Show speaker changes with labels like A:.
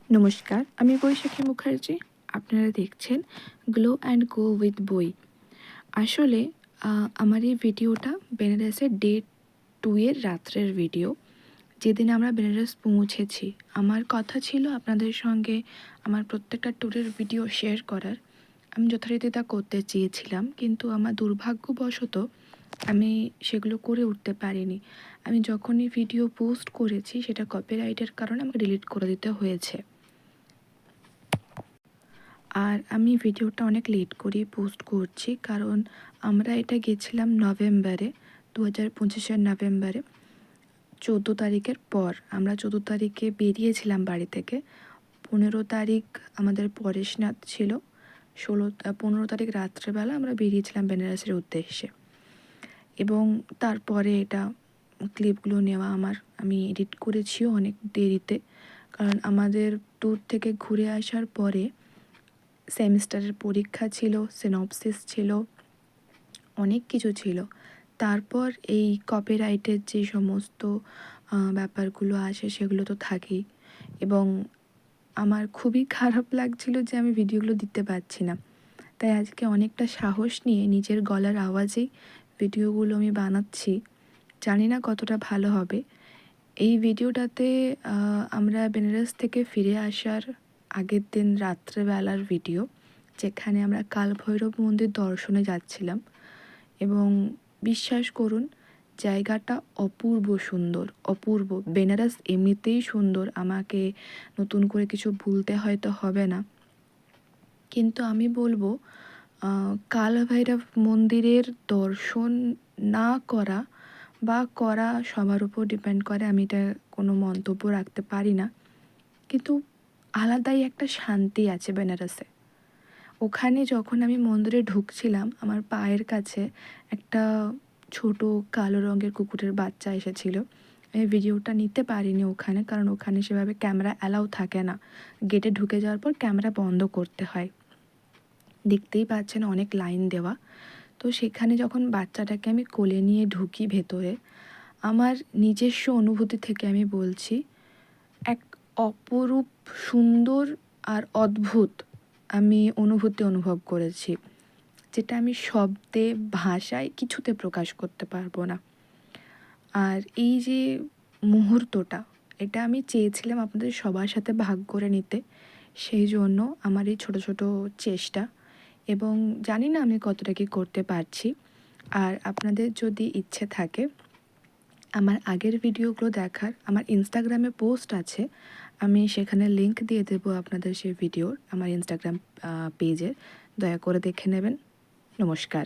A: নমস্কার, আমি বৈশাখী মুখার্জি। আপনারা দেখছেন গ্লো অ্যান্ড গো উইথ বই। আসলে আমার এই ভিডিওটা বেনারসের ডে 2 এর রাত্রের ভিডিও। যেদিন আমরা বেনারস পৌঁছেছি, আমার কথা ছিল আপনাদের সঙ্গে আমার প্রত্যেকটা ট্যুরের ভিডিও শেয়ার করার। আমি যথারীতি তা করতে চেয়েছিলাম, কিন্তু আমার দুর্ভাগ্যবশত আমি সেগুলো করে উঠতে পারিনি। আমি যখনই ভিডিও পোস্ট করেছি সেটা কপিরাইটের কারণে আমাকে ডিলিট করে দিতে হয়েছে। আর আমি ভিডিওটা অনেক লেট করেই পোস্ট করছি, কারণ আমরা এটা গেছিলাম নভেম্বরে, 2025-এর নভেম্বরে, 14 তারিখের পর। আমরা 14 তারিখে বেরিয়েছিলাম বাড়ি থেকে। 15 তারিখ আমাদের পরেশনাথ ছিল। 15 তারিখ রাত্রেবেলা আমরা বেরিয়েছিলাম বেনারসের উদ্দেশ্যে। এবং তারপরে এটা ক্লিপগুলো নেওয়া আমি এডিট করেছিও অনেক দেরিতে, কারণ আমাদের ট্যুর থেকে ঘুরে আসার পরে সেমিস্টারের পরীক্ষা ছিল, সিনপসিস ছিল, অনেক কিছু ছিল। তারপর এই কপিরাইটের যে সমস্ত ব্যাপারগুলো আসে সেগুলো তো থাকেই। এবং আমার খুবই খারাপ লাগছিল যে আমি ভিডিওগুলো দিতে পারছি না। তাই আজকে অনেকটা সাহস নিয়ে নিজের গলার আওয়াজেই ভিডিওগুলো আমি বানাচ্ছি। জানি না কতটা ভালো হবে। এই ভিডিওটাতে আমরা বেনারস থেকে ফিরে আসার আগের দিন রাত্রেবেলার ভিডিও, যেখানে আমরা কাল ভৈরব মন্দির দর্শনে যাচ্ছিলাম। এবং বিশ্বাস করুন, জায়গাটা অপূর্ব সুন্দর, অপূর্ব। বেনারস এমনিতেই সুন্দর, আমাকে নতুন করে কিছু বলতে হয়তো হবে না। কিন্তু আমি বলবো, কাল ভৈরব মন্দিরের দর্শন না করা বা করা সবার উপর ডিপেন্ড করে, আমি এটা কোনো মন্তব্য রাখতে পারি না। কিন্তু আলাদাই একটা শান্তি আছে বেনারসে। ওখানে যখন আমি মন্দিরে ঢুকছিলাম, আমার পায়ের কাছে একটা ছোট কালো রঙের কুকুরের বাচ্চা এসেছিল। আমি ভিডিওটা নিতে পারিনি ওখানে, কারণ ওখানে সেভাবে ক্যামেরা অ্যালাউ থাকে না। গেটে ঢুকে যাওয়ার পর ক্যামেরা বন্ধ করতে হয়। দেখতেই পাচ্ছেন অনেক লাইন দেওয়া। তো সেখানে যখন বাচ্চাটাকে আমি কোলে নিয়ে ঢুকি ভেতরে, আমার নিজস্ব অনুভূতি থেকে আমি বলছি, এক অপরূপ সুন্দর আর অদ্ভুত আমি অনুভব করেছি, যেটা আমি শব্দে ভাষায় কিছুতে প্রকাশ করতে পারবো না। আর এই যে মুহূর্তটা, এটা আমি চেয়েছিলাম আপনাদের সবার সাথে ভাগ করে নিতে। সেই জন্য আমার এই ছোটো ছোটো চেষ্টা, এবং জানি না আমি কতটা কি করতে পারছি। আর আপনাদের যদি ইচ্ছে থাকে আমার আগের ভিডিওগুলো দেখার, আমার ইনস্টাগ্রামে পোস্ট আছে, আমি সেখানে লিংক দিয়ে দেবো আপনাদের সেই ভিডিওর, আমার ইনস্টাগ্রাম পেজের। দয়া করে দেখে নেবেন। নমস্কার।